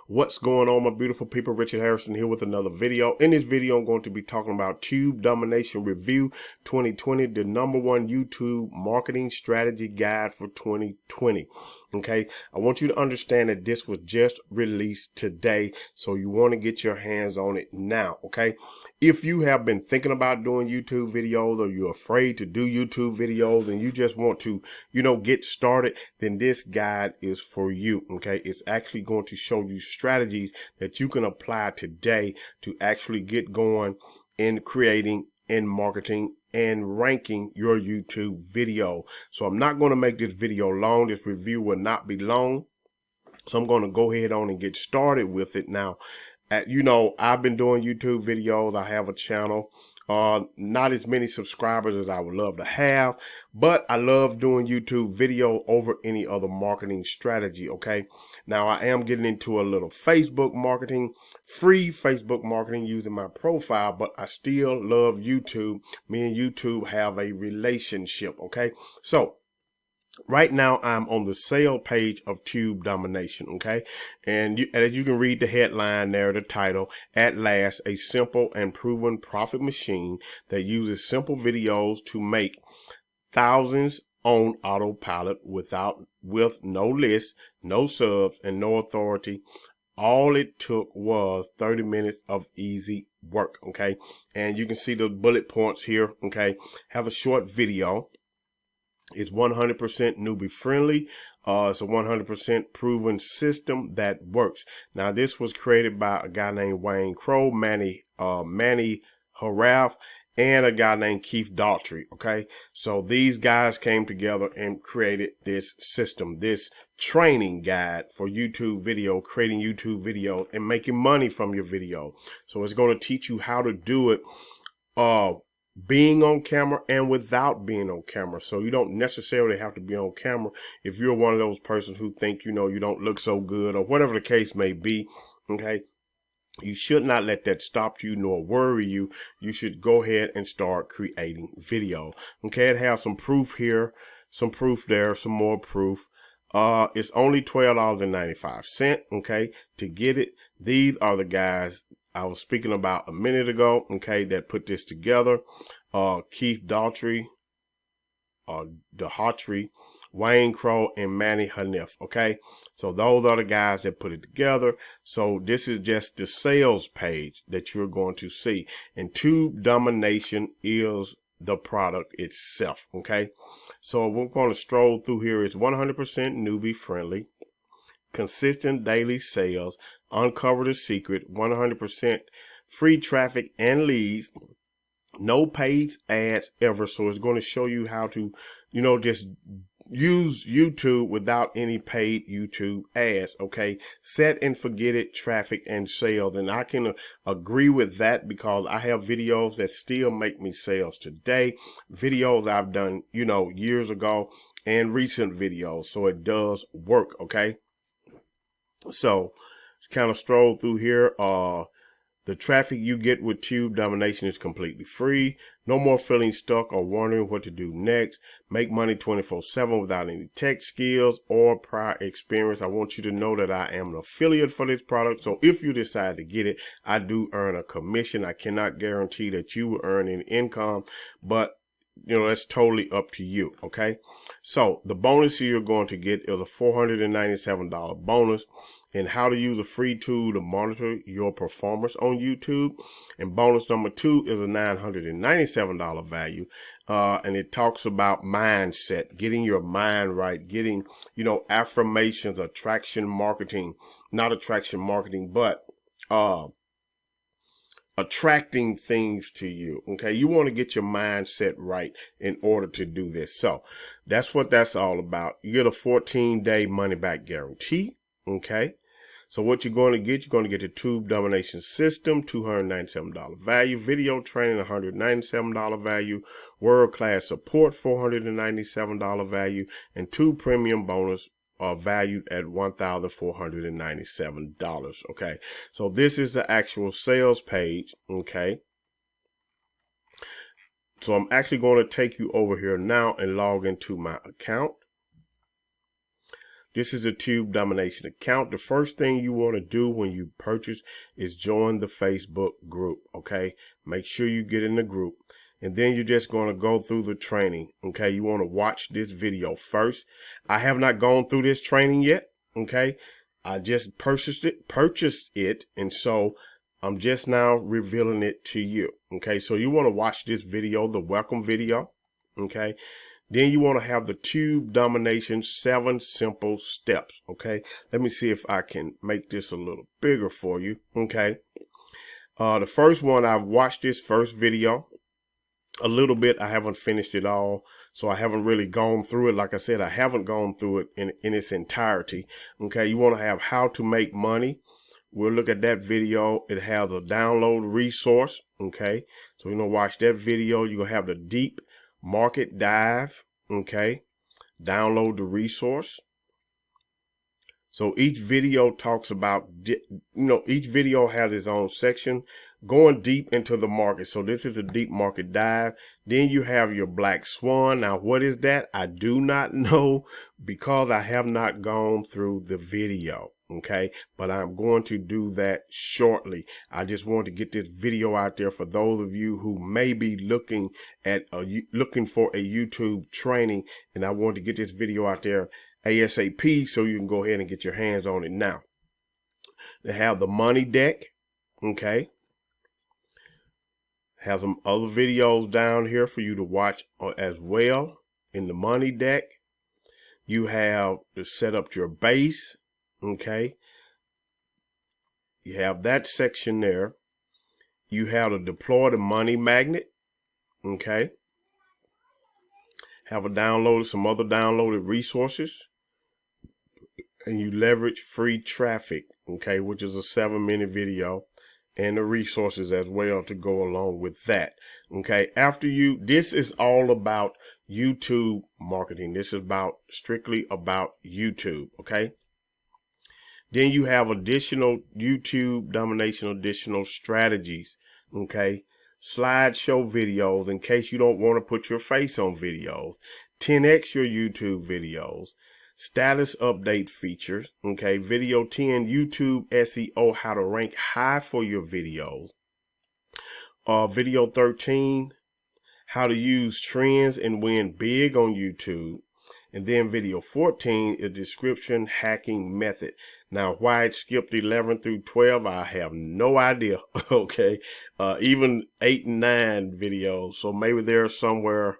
What's going on, my beautiful people? Richard Hairston here with another video. In this video, I'm going to be talking about Tube Domination Review 2020, the #1 YouTube marketing strategy guide for 2020. Okay, I want you to understand that this was just released today, so you want to get your hands on it now. Okay, if you have been thinking about doing YouTube videos, or you're afraid to do YouTube videos and you just want to, get started, then this guide is for you. Okay, it's actually going to show you strategies that you can apply today to actually get going in creating and marketing and ranking your YouTube video. So I'm not going to make this video long. This review will not be long. So I'm going to go ahead on and get started with it now. I've been doing YouTube videos. I have a channel. Not as many subscribers as I would love to have, but I love doing YouTube video over any other marketing strategy. Okay, now I am getting into a little Facebook marketing, free Facebook marketing using my profile, but I still love YouTube. Me and YouTube have a relationship. Okay, so right now, I'm on the sale page of Tube Domination, okay? And as you can read the headline there, the title, at last, a simple and proven profit machine that uses simple videos to make thousands on autopilot with no list, no subs, and no authority. All it took was 30 minutes of easy work, okay? And you can see the bullet points here, okay? Have a short video. It's 100% newbie friendly. It's a 100% proven system that works. Now, this was created by a guy named Wayne Crow, Manny Haraf, and a guy named Keith Daughtry. Okay, so these guys came together and created this system, this training guide for YouTube video, creating YouTube video and making money from your video. So it's going to teach you how to do it. Being on camera and without being on camera. So you don't necessarily have to be on camera if you're one of those persons who think, you don't look so good or whatever the case may be. Okay. You should not let that stop you nor worry you. You should go ahead and start creating video. Okay. It has some proof here, some proof there, some more proof. It's only $12.95. Okay. To get it, these are the guys I was speaking about a minute ago, okay, that put this together. Keith Daughtry, Wayne Crow, and Manny Hanif, okay? So those are the guys that put it together. So this is just the sales page that you're going to see. And Tube Domination is the product itself, okay? So we're going to stroll through here. It's 100% newbie friendly. Consistent daily sales, uncover the secret, 100% free traffic and leads, no paid ads ever. So it's going to show you how to, just use YouTube without any paid YouTube ads. Okay, set and forget it traffic and sales. And I can agree with that because I have videos that still make me sales today, videos I've done, years ago, and recent videos. So it does work. Okay. So kind of stroll through here. The traffic you get with Tube Domination is completely free. No more feeling stuck or wondering what to do next. Make money 24/7 without any tech skills or prior experience. I want you to know that I am an affiliate for this product. So if you decide to get it, I do earn a commission. I cannot guarantee that you will earn any income, but that's totally up to you. Okay. So the bonus you're going to get is a $497 bonus, and how to use a free tool to monitor your performance on YouTube. And bonus number 2 is a $997 value. And it talks about mindset, getting your mind right, getting, affirmations, not attraction marketing, but, attracting things to you. Okay, you want to get your mindset right in order to do this. So that's what that's all about. You get a 14-day money back guarantee. Okay, so what you're going to get the Tube Domination system, $297 value, video training, $197 value, world-class support, $497 value, and 2 premium bonus are valued at $1,497. Okay, so this is the actual sales page. Okay, so I'm actually going to take you over here now and log into my account. This is a Tube Domination account. The first thing you want to do when you purchase is join the Facebook group, okay? Make sure you get in the group. And then you're just going to go through the training, okay? You want to watch this video first. I have not gone through this training yet, okay? I just purchased it, and so I'm just now revealing it to you, okay? So you want to watch this video, the welcome video, okay? Then you want to have the Tube Domination 7 simple steps, okay? Let me see if I can make this a little bigger for you, okay? The first one, I've watched this first video a little bit. I haven't finished it all, so I haven't really gone through it. Like I said, I haven't gone through it in its entirety, okay? You want to have how to make money. We'll look at that video. It has a download resource, okay? So you're going to watch that video. You're going to have the deep market dive, okay? Download the resource. So each video talks about, each video has its own section going deep into the market. So this is a deep market dive. Then you have your black swan. Now, what is that? I do not know because I have not gone through the video, okay? But I'm going to do that shortly. I just want to get this video out there for those of you who may be looking for a YouTube training, and I want to get this video out there ASAP so you can go ahead and get your hands on it now. They have the money deck, okay? Have some other videos down here for you to watch as well. In the money deck, you have to set up your base, okay? You have that section there. You have to deploy the money magnet, okay? Have some other downloaded resources. And you leverage free traffic, okay, which is a 7-minute video, and the resources as well to go along with that, okay? This is all about YouTube marketing. This is strictly about YouTube, okay? Then you have additional YouTube domination, additional strategies, okay? Slideshow videos in case you don't want to put your face on videos. 10x your YouTube videos. Status update features, okay? Video 10, YouTube SEO, how to rank high for your videos. Video 13, how to use trends and win big on YouTube. And then video 14, a description hacking method. Now, why it skipped 11 through 12, I have no idea, okay? Even 8 and 9 videos, so maybe they're somewhere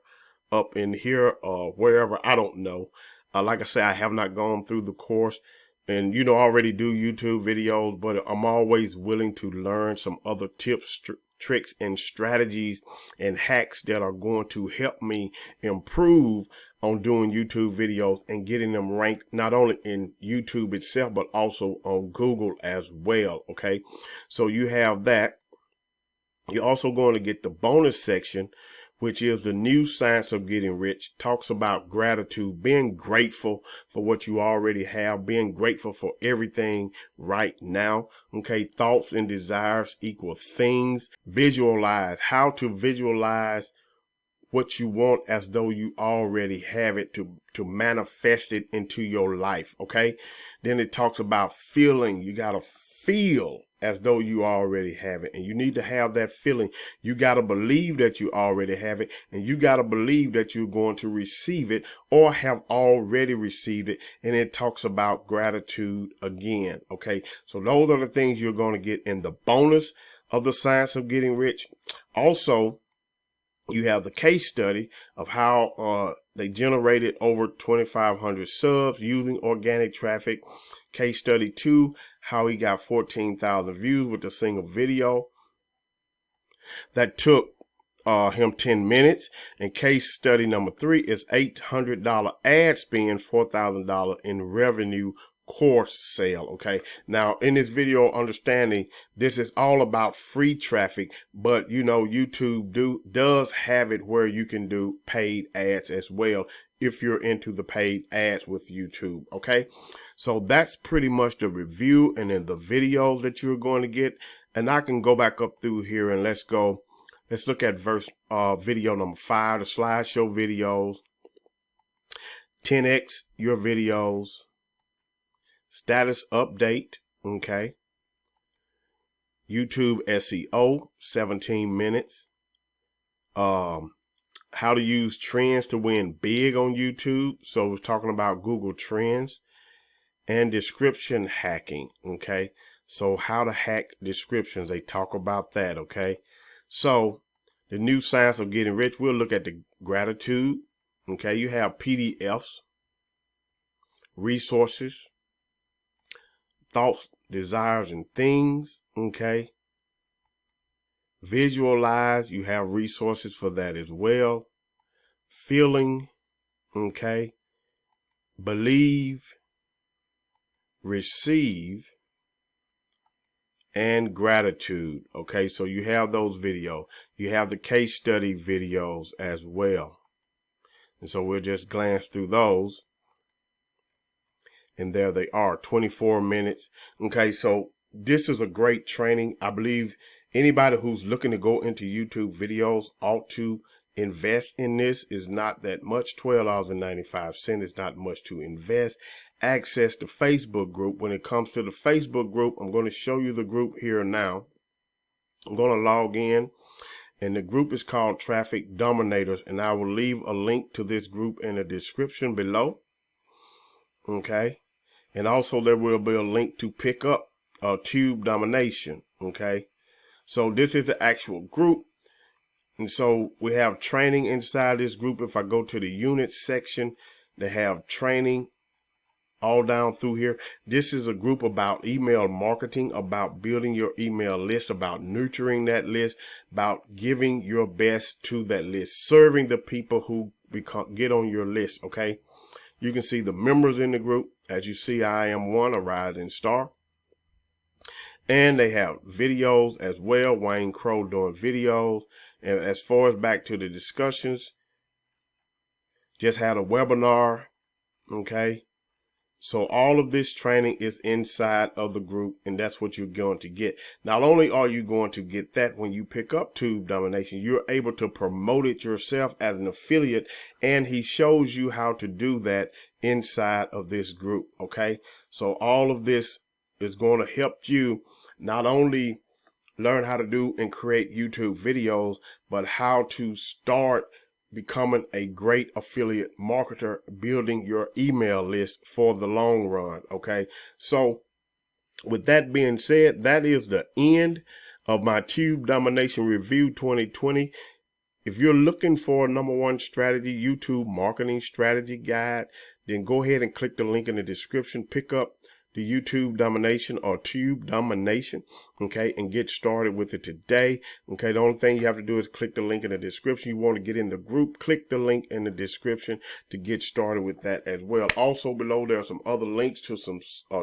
up in here or wherever, I don't know. Like I say, I have not gone through the course, and I already do YouTube videos, but I'm always willing to learn some other tips, tricks, and strategies and hacks that are going to help me improve on doing YouTube videos and getting them ranked not only in YouTube itself, but also on Google as well, okay? So you have that. You're also going to get the bonus section, which is the new science of getting rich. Talks about gratitude, being grateful for what you already have, being grateful for everything right now. Okay, thoughts and desires equal things. Visualize, how to visualize what you want as though you already have it, to manifest it into your life. Okay, then it talks about feeling. You got to feel as though you already have it, and you need to have that feeling. You got to believe that you already have it, and you got to believe that you're going to receive it or have already received it. And it talks about gratitude again. Okay, so those are the things you're going to get in the bonus of the science of getting rich. Also, you have the case study of how they generated over 2,500 subs using organic traffic. Case study 2, how he got 14,000 views with a single video. That took him 10 minutes. And case study number 3 is $800 ad spend, $4,000 in revenue course sale. Okay, now in this video, understanding this is all about free traffic, but YouTube does have it where you can do paid ads as well if you're into the paid ads with YouTube. Okay, so that's pretty much the review and then the videos that you're going to get. And I can go back up through here and let's look at video number 5, the slideshow videos. 10x your videos. status update, okay, YouTube SEO, 17 minutes, how to use trends to win big on YouTube. So we're talking about Google Trends, and description hacking, okay? So how to hack descriptions, they talk about that, okay? So the new science of getting rich, we'll look at the gratitude, okay? You have PDFs, resources, thoughts, desires, and things, okay? Visualize, you have resources for that as well. Feeling, okay? Believe, receive, and gratitude, okay? So you have those videos. You have the case study videos as well. And so we'll just glance through those. And there they are, 24 minutes. Okay, so this is a great training. I believe anybody who's looking to go into YouTube videos ought to invest in this. Is not that much. $12.95 is not much to invest. Access the Facebook group. When it comes to the Facebook group, I'm going to show you the group here now. I'm going to log in, and the group is called Traffic Dominators, and I will leave a link to this group in the description below. Okay, and also there will be a link to pick up Tube Domination. Okay, so this is the actual group. And so we have training inside this group. If I go to the units section, they have training all down through here. This is a group about email marketing, about building your email list, about nurturing that list, about giving your best to that list, serving the people who get on your list. Okay, you can see the members in the group. As you see, I am one, a rising star. And they have videos as well. Wayne Crow doing videos. And as far as back to the discussions, just had a webinar. Okay. So all of this training is inside of the group, and that's what you're going to get. Not only are you going to get that when you pick up Tube Domination, you're able to promote it yourself as an affiliate, and he shows you how to do that inside of this group. Okay. So all of this is going to help you not only learn how to do and create YouTube videos, but how to start becoming a great affiliate marketer, building your email list for the long run. Okay, so with that being said, that is the end of my Tube Domination Review 2020. If you're looking for a #1 strategy, YouTube marketing strategy guide, then go ahead and click the link in the description, pick up the YouTube Domination or Tube Domination, okay, and get started with it today. Okay, the only thing you have to do is click the link in the description. You want to get in the group, click the link in the description to get started with that as well. Also below, there are some other links to some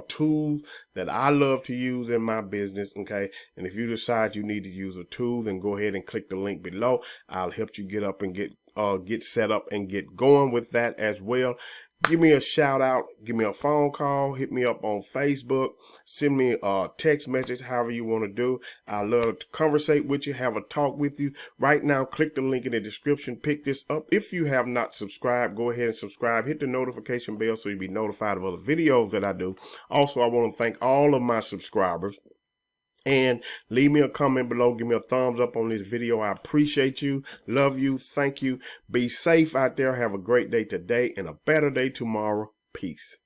tools that I love to use in my business. Okay, and if you decide you need to use a tool, then go ahead and click the link below. I'll help you get up and get set up and get going with that as well. Give me a shout out, give me a phone call, hit me up on Facebook, send me a text message, however you want to do. I love to conversate with you, have a talk with you. Right now, click the link in the description, pick this up. If you have not subscribed, go ahead and subscribe. Hit the notification bell so you'll be notified of other videos that I do. Also, I want to thank all of my subscribers. And leave me a comment below. Give me a thumbs up on this video. I appreciate you. Love you. Thank you. Be safe out there. Have a great day today and a better day tomorrow. Peace.